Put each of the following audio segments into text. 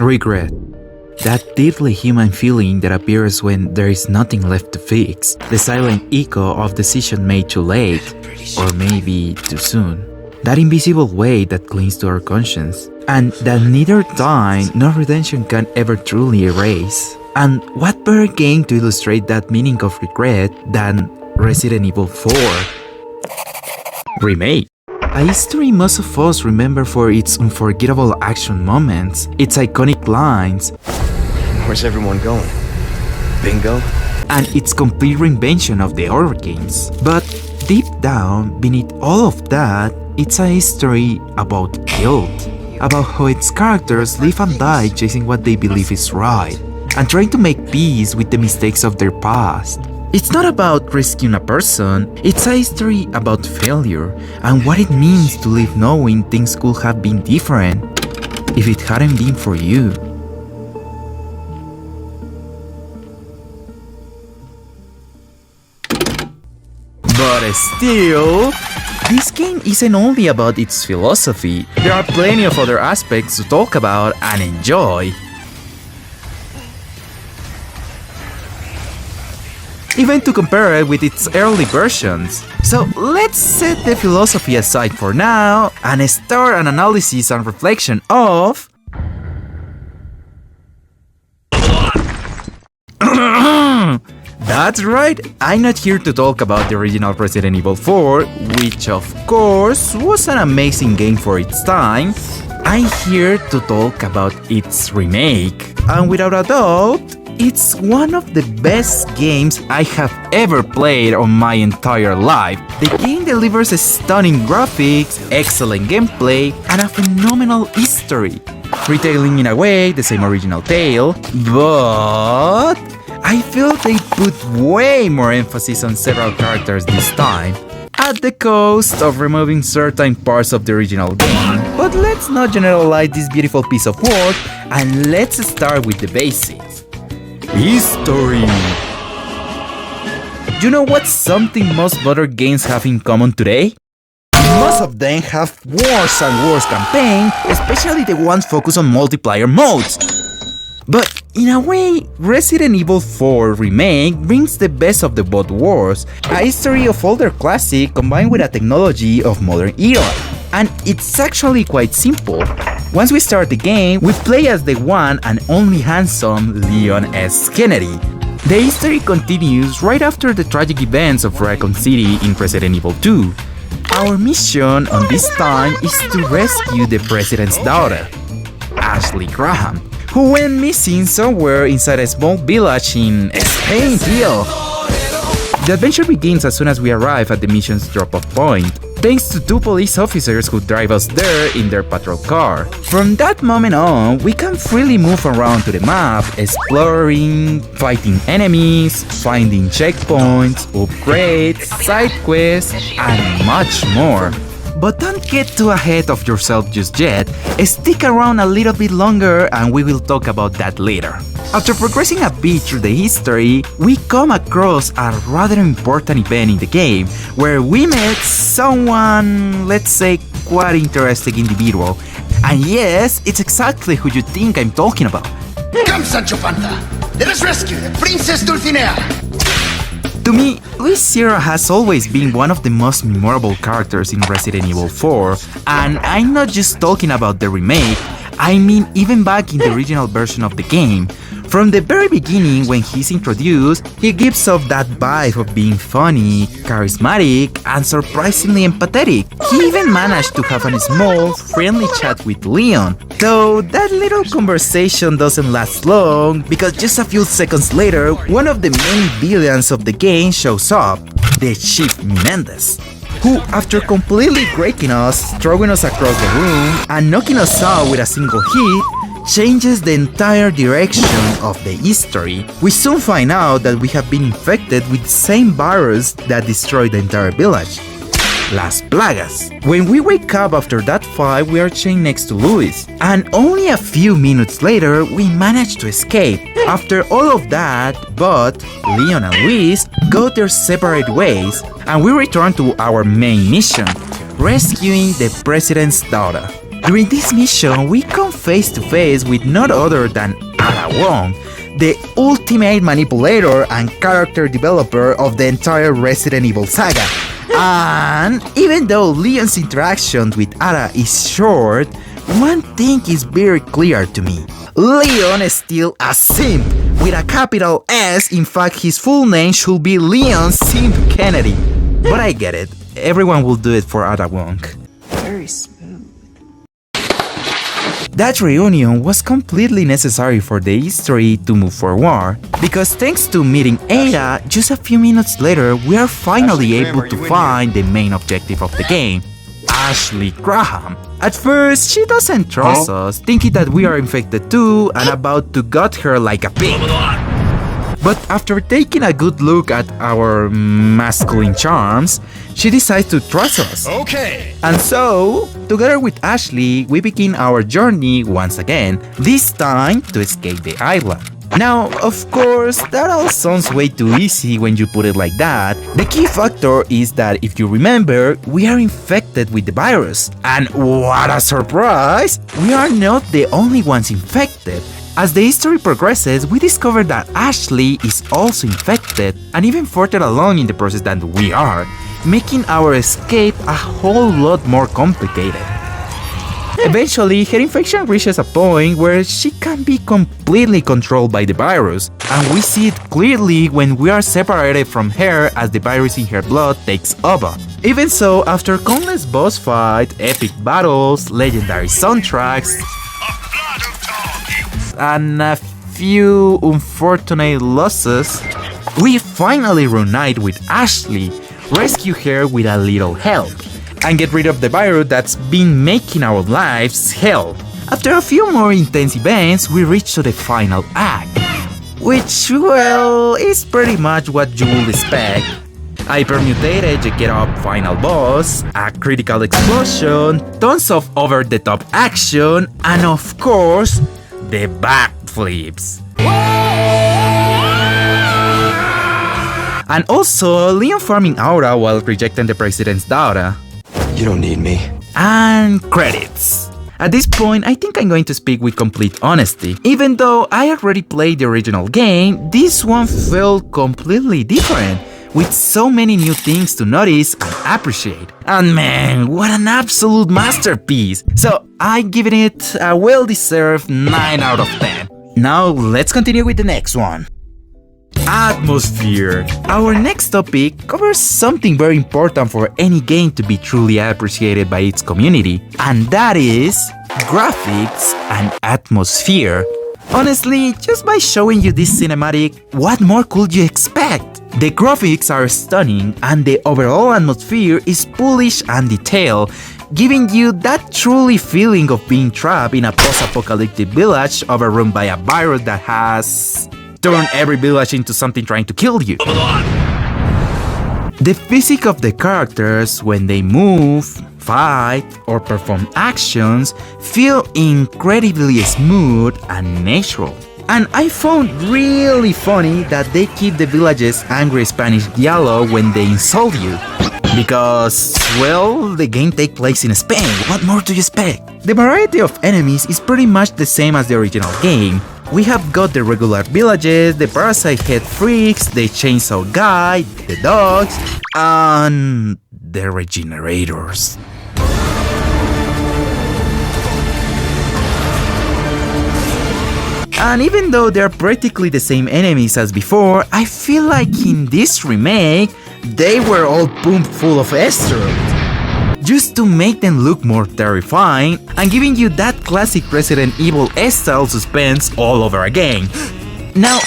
Regret. That deeply human feeling that appears when there is nothing left to fix. The silent echo of decision made too late, or maybe too soon. That invisible weight that clings to our conscience. And that neither time nor redemption can ever truly erase. And what better game to illustrate that meaning of regret than Resident Evil 4 Remake? A history most of us remember for its unforgettable action moments, its iconic lines, "Where's everyone going? Bingo?" and its complete reinvention of the horror games. But deep down, beneath all of that, it's a history about guilt, about how its characters live and die chasing what they believe is right, and trying to make peace with the mistakes of their past. It's not about rescuing a person, it's a history about failure, and what it means to live knowing things could have been different if it hadn't been for you. But still, this game isn't only about its philosophy. There are plenty of other aspects to talk about and enjoy. Even to compare it with its early versions. So let's set the philosophy aside for now and start an analysis and reflection of That's right, I'm not here to talk about the original Resident Evil 4, which of course was an amazing game for its time. I'm here to talk about its remake, and without a doubt, it's one of the best games I have ever played on my entire life. The game delivers stunning graphics, excellent gameplay, and a phenomenal history, retelling in a way the same original tale, but I feel they put way more emphasis on several characters this time, at the cost of removing certain parts of the original game. But let's not generalize this beautiful piece of work, and let's start with the basics. History. You know what's something most modern games have in common today? Most of them have worse and worse campaign, especially the ones focused on multiplayer modes. But in a way, Resident Evil 4 Remake brings the best of the both worlds, a history of older classic combined with a technology of modern era. And it's actually quite simple. Once we start the game, we play as the one and only handsome Leon S. Kennedy. The history continues right after the tragic events of Raccoon City in Resident Evil 2. Our mission on this time is to rescue the president's daughter, Ashley Graham, who went missing somewhere inside a small village in Spain Hill. The adventure begins as soon as we arrive at the mission's drop-off point, thanks to two police officers who drive us there in their patrol car. From that moment on, we can freely move around to the map, exploring, fighting enemies, finding checkpoints, upgrades, side quests, and much more. But don't get too ahead of yourself just yet, stick around a little bit longer and we will talk about that later. After progressing a bit through the history, we come across a rather important event in the game, where we met someone, let's say, quite interesting individual. And yes, it's exactly who you think I'm talking about. Come, Sancho Panza! Let us rescue the Princess Dulcinea! To me, Luis Sierra has always been one of the most memorable characters in Resident Evil 4, and I'm not just talking about the remake, I mean even back in the original version of the game. From the very beginning, when he's introduced, he gives off that vibe of being funny, charismatic, and surprisingly empathetic. He even managed to have a small, friendly chat with Leon, though that little conversation doesn't last long, because just a few seconds later, one of the main villains of the game shows up, the Chief Menendez, who, after completely breaking us, throwing us across the room, and knocking us out with a single hit, changes the entire direction of the history. We soon find out that we have been infected with the same virus that destroyed the entire village, Las Plagas. When we wake up after that fight, we are chained next to Luis, and only a few minutes later, we manage to escape. After all of that, but Leon and Luis go their separate ways, and we return to our main mission, rescuing the president's daughter. During this mission, we come face to face with none other than Ada Wong, the ultimate manipulator and character developer of the entire Resident Evil saga. And even though Leon's interaction with Ada is short, one thing is very clear to me. Leon is still a simp with a capital S. In fact, his full name should be Leon Simp Kennedy. But I get it. Everyone will do it for Ada Wong. Very smooth. That reunion was completely necessary for the history to move forward, because thanks to meeting Ada, just a few minutes later, we are finally able to find the main objective of the game, Ashley Graham. At first, she doesn't trust us, thinking that we are infected too and about to gut her like a pig. But after taking a good look at our masculine charms, she decides to trust us. Okay. And so, together with Ashley, we begin our journey once again, this time to escape the island. Now, of course, that all sounds way too easy when you put it like that. The key factor is that if you remember, we are infected with the virus. And what a surprise! We are not the only ones infected. As the history progresses, we discover that Ashley is also infected and even further along in the process than we are, making our escape a whole lot more complicated. Eventually, her infection reaches a point where she can be completely controlled by the virus, and we see it clearly when we are separated from her as the virus in her blood takes over. Even so, after countless boss fights, epic battles, legendary soundtracks, and a few unfortunate losses, we finally reunite with Ashley, rescue her with a little help, and get rid of the virus that's been making our lives hell. After a few more intense events, we reach to the final act, which, well, is pretty much what you would expect. A permutated get-up final boss, a critical explosion, tons of over-the-top action, and of course, the backflips. And also, Leon farming aura while rejecting the president's daughter. You don't need me. And credits. At this point, I think I'm going to speak with complete honesty. Even though I already played the original game, this one felt completely different, with so many new things to notice and appreciate. And man, what an absolute masterpiece! So I'm giving it a well-deserved 9 out of 10. Now let's continue with the next one. Atmosphere. Our next topic covers something very important for any game to be truly appreciated by its community, and that is graphics and atmosphere. Honestly, just by showing you this cinematic, what more could you expect? The graphics are stunning and the overall atmosphere is bullish and detailed, giving you that truly feeling of being trapped in a post-apocalyptic village overrun by a virus that has turned every village into something trying to kill you. The physique of the characters when they move, fight, or perform actions feel incredibly smooth and natural. And I found really funny that they keep the villages angry Spanish dialogue when they insult you. Because, well, the game takes place in Spain, what more do you expect? The variety of enemies is pretty much the same as the original game. We have got the regular villages, the parasite head freaks, the chainsaw guy, the dogs, and the regenerators. And even though they're practically the same enemies as before, I feel like in this remake, they were all pumped full of steroids, just to make them look more terrifying and giving you that classic Resident Evil style suspense all over again. Now,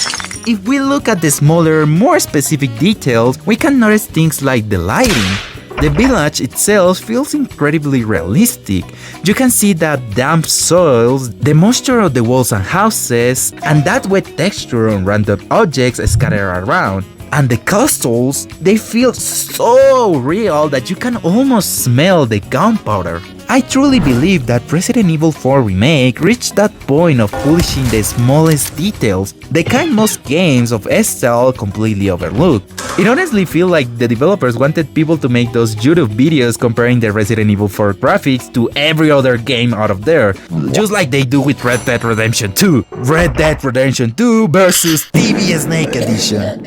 if we look at the smaller, more specific details, we can notice things like the lighting. The village itself feels incredibly realistic. You can see that damp soils, the moisture of the walls and houses, and that wet texture on random objects scattered around. And the castles, they feel so real that you can almost smell the gunpowder. I truly believe that Resident Evil 4 Remake reached that point of polishing the smallest details, the kind most games of S-style completely overlook. It honestly feels like the developers wanted people to make those YouTube videos comparing the Resident Evil 4 graphics to every other game out of there, just like they do with Red Dead Redemption 2. Red Dead Redemption 2 versus TV Snake Edition.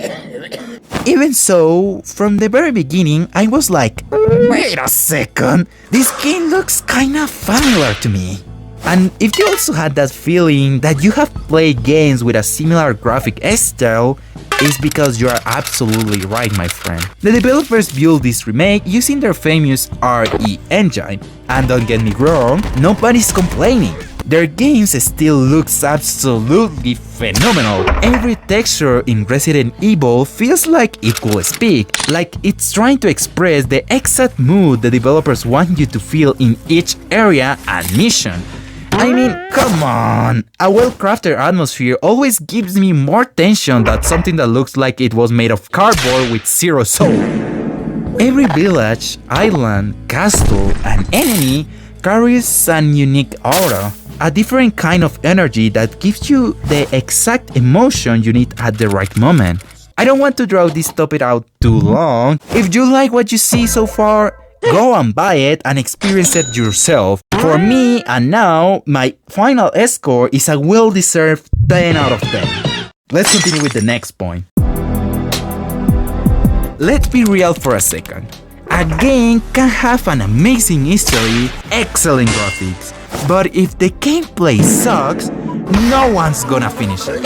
Even so, from the very beginning, I was like, wait a second, this game looks kinda familiar to me. And if you also had that feeling that you have played games with a similar graphic style, it's because you are absolutely right, my friend. The developers built this remake using their famous RE engine, and don't get me wrong, nobody's complaining. Their games still looks absolutely phenomenal. Every texture in Resident Evil feels like it could speak, like it's trying to express the exact mood the developers want you to feel in each area and mission. I mean, come on! A well-crafted atmosphere always gives me more tension than something that looks like it was made of cardboard with zero soul. Every village, island, castle, and enemy carries an unique aura, a different kind of energy that gives you the exact emotion you need at the right moment. I don't want to draw this topic out too long. If you like what you see so far, go and buy it and experience it yourself. For me, and now, my final score is a well-deserved 10 out of 10. Let's continue with the next point. Let's be real for a second. A game can have an amazing history, excellent graphics, but if the gameplay sucks, no one's gonna finish it.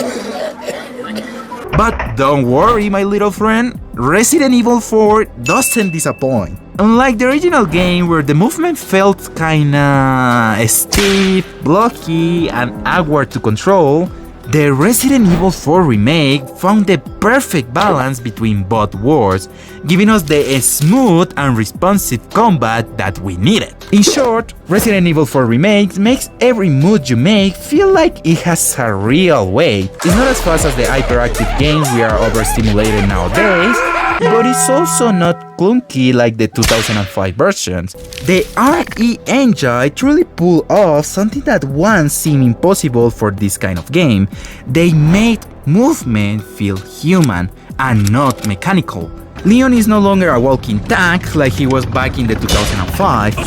But don't worry, my little friend, Resident Evil 4 doesn't disappoint. Unlike the original game where the movement felt kinda stiff, blocky, and awkward to control, the Resident Evil 4 Remake found the perfect balance between both worlds, giving us the smooth and responsive combat that we needed. In short, Resident Evil 4 Remake makes every move you make feel like it has a real weight. It's not as fast as the hyperactive games we are overstimulated nowadays, but it's also not clunky like the 2005 versions. The RE engine truly pulled off something that once seemed impossible for this kind of game. They made movement feel human and not mechanical. Leon is no longer a walking tank like he was back in the 2005.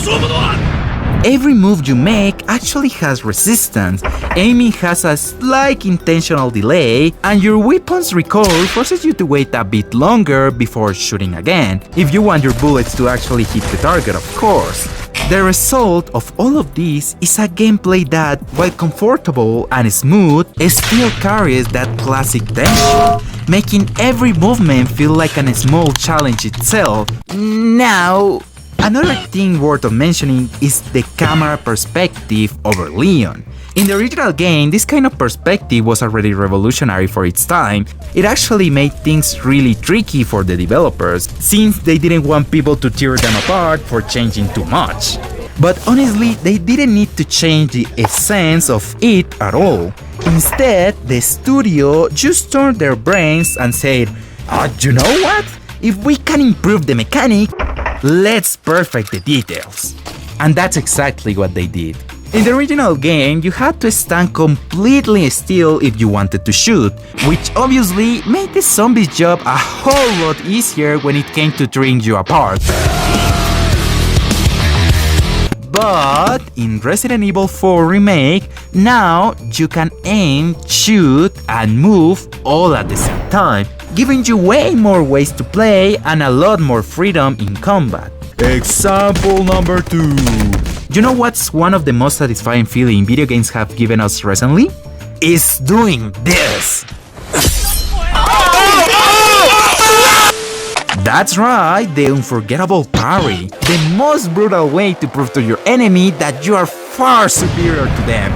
Every move you make actually has resistance, aiming has a slight intentional delay, and your weapon's recoil forces you to wait a bit longer before shooting again, if you want your bullets to actually hit the target, of course. The result of all of this is a gameplay that, while comfortable and smooth, still carries that classic tension, making every movement feel like a small challenge itself. Now, another thing worth of mentioning is the camera perspective over Leon. In the original game, this kind of perspective was already revolutionary for its time. It actually made things really tricky for the developers, since they didn't want people to tear them apart for changing too much. But honestly, they didn't need to change the essence of it at all. Instead, the studio just turned their brains and said, you know what? If we can improve the mechanic, let's perfect the details. And that's exactly what they did. In the original game, you had to stand completely still if you wanted to shoot, which obviously made the zombie's job a whole lot easier when it came to tearing you apart. But in Resident Evil 4 Remake, now you can aim, shoot, and move all at the same time, giving you way more ways to play and a lot more freedom in combat. Example number 2. You know what's one of the most satisfying feelings video games have given us recently? It's doing this! That's right, the unforgettable parry, the most brutal way to prove to your enemy that you are far superior to them.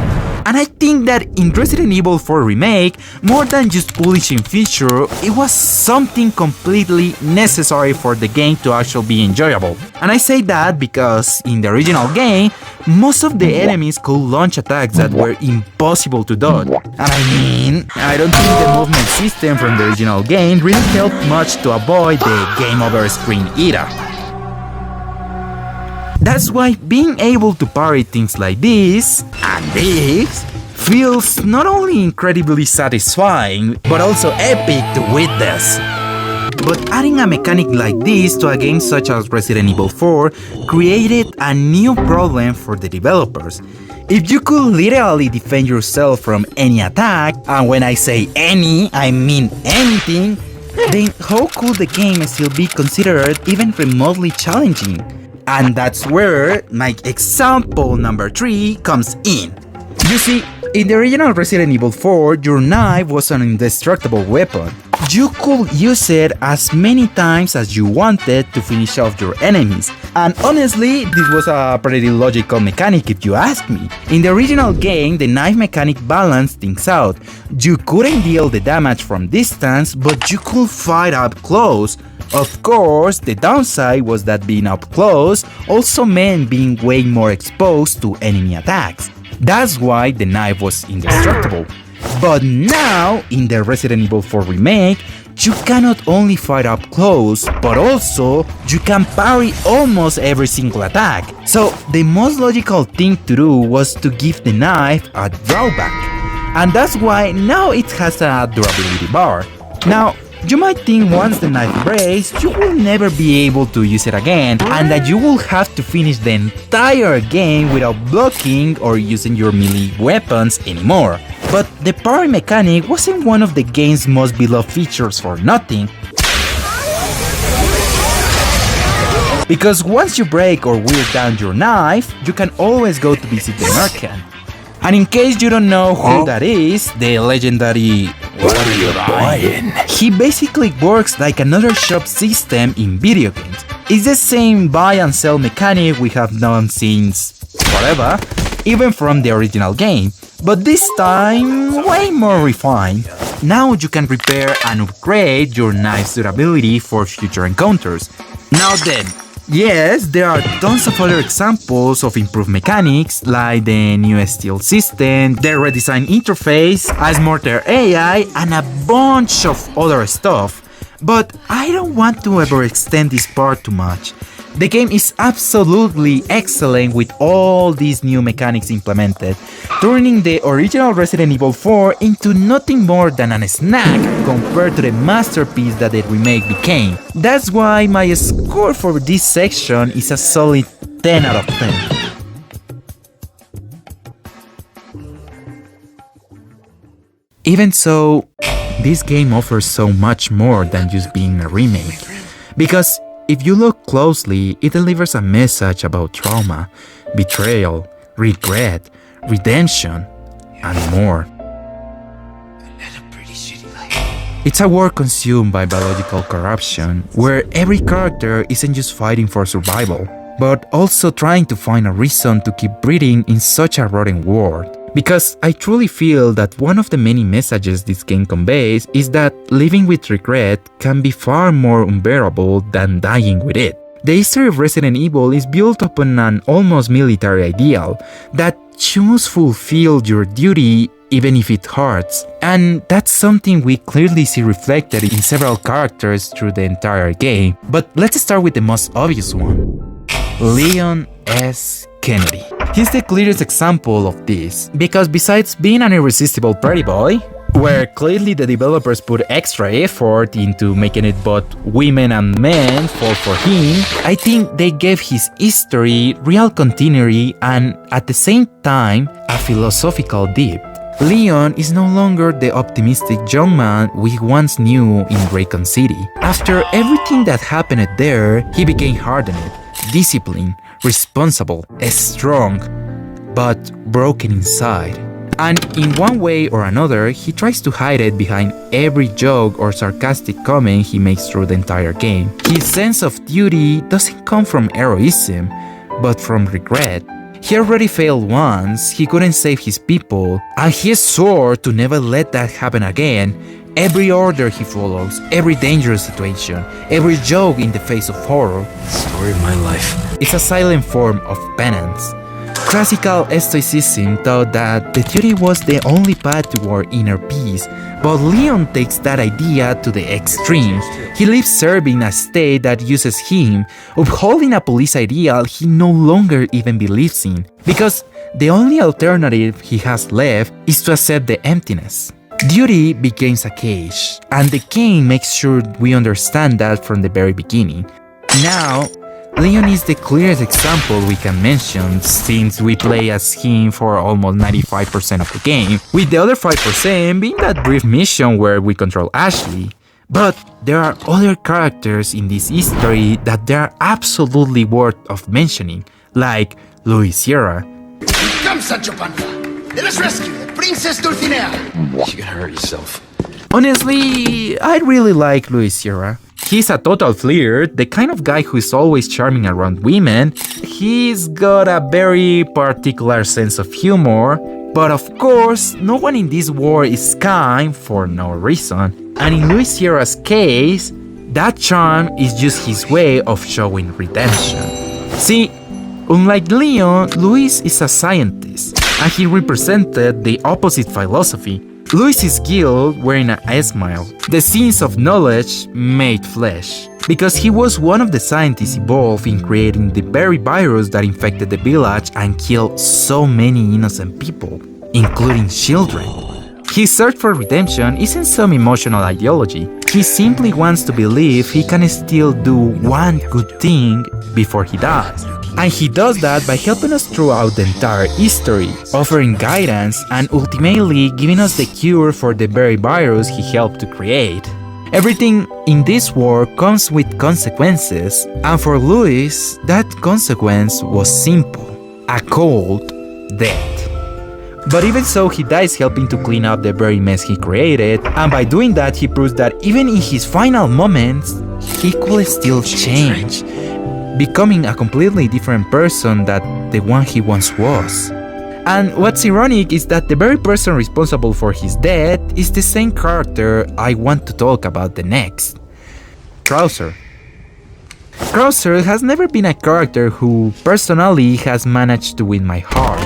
And I think that in Resident Evil 4 Remake, more than just polishing feature, it was something completely necessary for the game to actually be enjoyable. And I say that because in the original game, most of the enemies could launch attacks that were impossible to dodge. And I don't think the movement system from the original game really helped much to avoid the game over screen era. That's why being able to parry things like this and this feels not only incredibly satisfying, but also epic to witness. But adding a mechanic like this to a game such as Resident Evil 4 created a new problem for the developers. If you could literally defend yourself from any attack, and when I say any, I mean anything, then how could the game still be considered even remotely challenging? And that's where my example number 3 comes in. You see, in the original Resident Evil 4, your knife was an indestructible weapon. You could use it as many times as you wanted to finish off your enemies. And honestly, this was a pretty logical mechanic if you ask me. In the original game, the knife mechanic balanced things out. You couldn't deal the damage from distance, but you could fight up close. Of course, the downside was that being up close also meant being way more exposed to enemy attacks. That's why the knife was indestructible. But now, in the Resident Evil 4 Remake, you can not only fight up close, but also you can parry almost every single attack. So the most logical thing to do was to give the knife a drawback. And that's why now it has a durability bar. Now, you might think once the knife breaks, you will never be able to use it again, and that you will have to finish the entire game without blocking or using your melee weapons anymore. But the parry mechanic wasn't one of the game's most beloved features for nothing. Because once you break or wear down your knife, you can always go to visit the merchant. And in case you don't know who that is, the legendary "What are you buying?" He basically works like another shop system in video games. It's the same buy and sell mechanic we have known since forever, even from the original game, but this time way more refined. Now you can repair and upgrade your knife's durability for future encounters. Now then, yes, there are tons of other examples of improved mechanics, like the new steel system, the redesigned interface, a smarter AI, and a bunch of other stuff. But I don't want to ever extend this part too much. The game is absolutely excellent with all these new mechanics implemented, turning the original Resident Evil 4 into nothing more than a snack compared to the masterpiece that the remake became. That's why my score for this section is a solid 10 out of 10. Even so, this game offers so much more than just being a remake, because if you look closely, it delivers a message about trauma, betrayal, regret, redemption, and more. It's a world consumed by biological corruption, where every character isn't just fighting for survival, but also trying to find a reason to keep breathing in such a rotten world. Because I truly feel that one of the many messages this game conveys is that living with regret can be far more unbearable than dying with it. The history of Resident Evil is built upon an almost military ideal that you must fulfill your duty even if it hurts. And that's something we clearly see reflected in several characters through the entire game. But let's start with the most obvious one. Leon S. Kennedy. He's the clearest example of this, because besides being an irresistible pretty boy, where clearly the developers put extra effort into making it both women and men fall for him, I think they gave his history real continuity and at the same time a philosophical depth. Leon is no longer the optimistic young man we once knew in Raycon City. After everything that happened there, he became hardened, disciplined, responsible, strong, but broken inside. And in one way or another, he tries to hide it behind every joke or sarcastic comment he makes through the entire game. His sense of duty doesn't come from heroism, but from regret. He already failed once, he couldn't save his people, and he swore to never let that happen again. Every order he follows, every dangerous situation, every joke in the face of horror. Story of my life. It's a silent form of penance. Classical stoicism thought that the duty was the only path toward inner peace, but Leon takes that idea to the extreme. He lives serving a state that uses him, upholding a police ideal he no longer even believes in, because the only alternative he has left is to accept the emptiness. Duty becomes a cage, and the game makes sure we understand that from the very beginning. Now, Leon is the clearest example we can mention, since we play as him for almost 95% of the game, with the other 5% being that brief mission where we control Ashley. But there are other characters in this history that they are absolutely worth of mentioning, like Luis Sierra. Come, Sancho Panza! Let us rescue the Princess Dulcinea! You're gonna hurt yourself. Honestly, I really like Luis Sierra. He's a total flirt, the kind of guy who is always charming around women. He's got a very particular sense of humor, but of course, no one in this world is kind for no reason. And in Luis Sierra's case, that charm is just his way of showing redemption. See, unlike Leon, Luis is a scientist, and he represented the opposite philosophy. Luis's guilt wearing a smile, the scenes of knowledge made flesh, because he was one of the scientists involved in creating the very virus that infected the village and killed so many innocent people, including children. His search for redemption isn't some emotional ideology, he simply wants to believe he can still do one good thing before he dies. And he does that by helping us throughout the entire history, offering guidance and ultimately giving us the cure for the very virus he helped to create. Everything in this world comes with consequences, and for Luis, that consequence was simple: a cold death. But even so, he dies helping to clean up the very mess he created, and by doing that he proves that even in his final moments, he could still change, becoming a completely different person than the one he once was. And what's ironic is that the very person responsible for his death is the same character I want to talk about the next: Krauser. Krauser has never been a character who personally has managed to win my heart.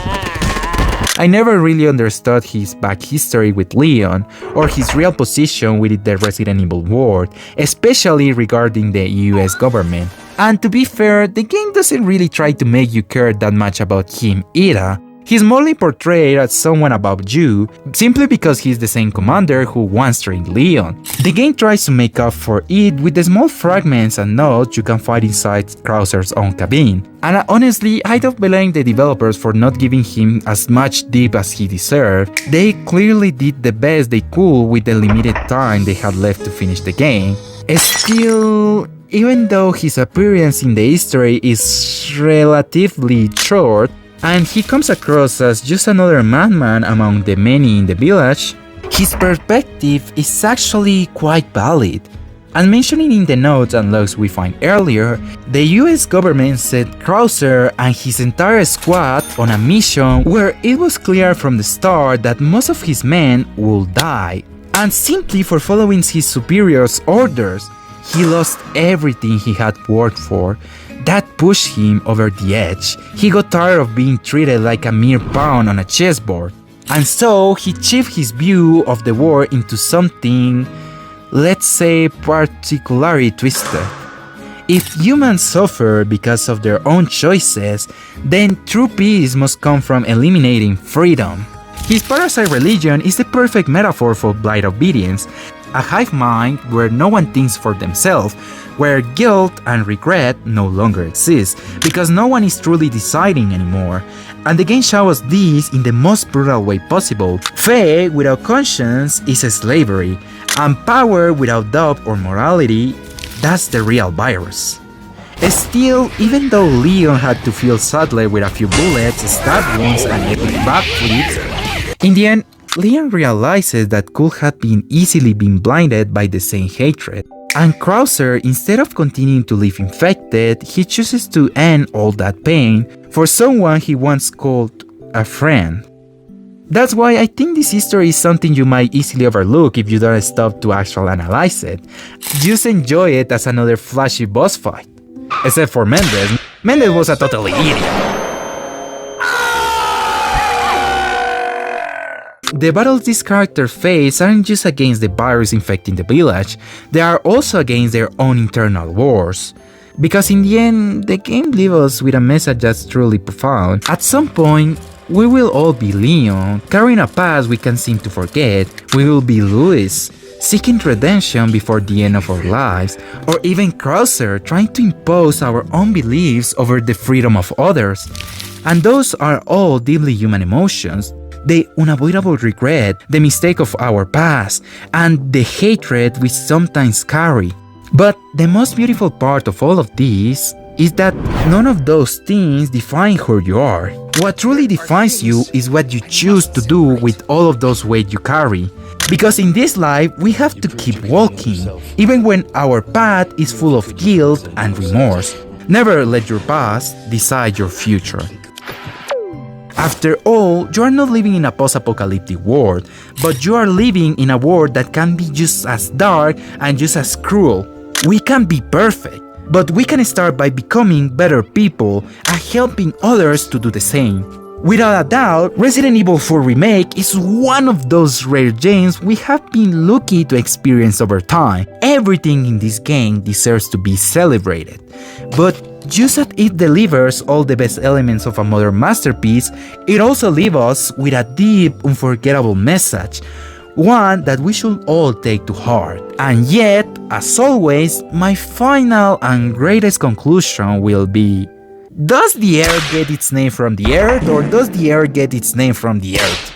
I never really understood his back history with Leon or his real position within the Resident Evil world, especially regarding the US government. And to be fair, the game doesn't really try to make you care that much about him either. He's mostly portrayed as someone above you, simply because he's the same commander who once trained Leon. The game tries to make up for it with the small fragments and notes you can find inside Krauser's own cabin. And honestly, I don't blame the developers for not giving him as much depth as he deserved. They clearly did the best they could with the limited time they had left to finish the game. Still, even though his appearance in the history is relatively short, and he comes across as just another madman among the many in the village, his perspective is actually quite valid. As mentioned in the notes and logs we find earlier, the US government sent Krauser and his entire squad on a mission where it was clear from the start that most of his men would die, and simply for following his superiors' orders, he lost everything he had worked for. That pushed him over the edge. He got tired of being treated like a mere pawn on a chessboard. And so he shifted his view of the world into something, let's say, particularly twisted. If humans suffer because of their own choices, then true peace must come from eliminating freedom. His parasite religion is the perfect metaphor for blind obedience, a hive mind where no one thinks for themselves, where guilt and regret no longer exist, because no one is truly deciding anymore. And the game shows us this in the most brutal way possible. Faith without conscience is slavery, and power without doubt or morality, that's the real virus. Still, even though Leon had to feel sadly with a few bullets, stab wounds and epic backflips, in the end, Leon realizes that could have been easily been blinded by the same hatred. And Krauser, instead of continuing to live infected, he chooses to end all that pain for someone he once called a friend. That's why I think this history is something you might easily overlook if you don't stop to actually analyze it. Just enjoy it as another flashy boss fight. Except for Mendez. Mendez was a total idiot. The battles these characters face aren't just against the virus infecting the village, they are also against their own internal wars. Because in the end, the game leaves us with a message that's truly profound. At some point, we will all be Leon, carrying a past we can't seem to forget. We will be Louis, seeking redemption before the end of our lives, or even Krauser, trying to impose our own beliefs over the freedom of others. And those are all deeply human emotions. The unavoidable regret, the mistake of our past, and the hatred we sometimes carry. But the most beautiful part of all of this is that none of those things define who you are. What truly defines you is what you choose to do with all of those weight you carry. Because in this life, we have to keep walking, even when our path is full of guilt and remorse. Never let your past decide your future. After all, you are not living in a post-apocalyptic world, but you are living in a world that can be just as dark and just as cruel. We can't be perfect, but we can start by becoming better people and helping others to do the same. Without a doubt, Resident Evil 4 Remake is one of those rare gems we have been lucky to experience over time. Everything in this game deserves to be celebrated. But just as it delivers all the best elements of a modern masterpiece, it also leaves us with a deep, unforgettable message. One that we should all take to heart. And yet, as always, my final and greatest conclusion will be: does the air get its name from the earth, or does the air get its name from the earth?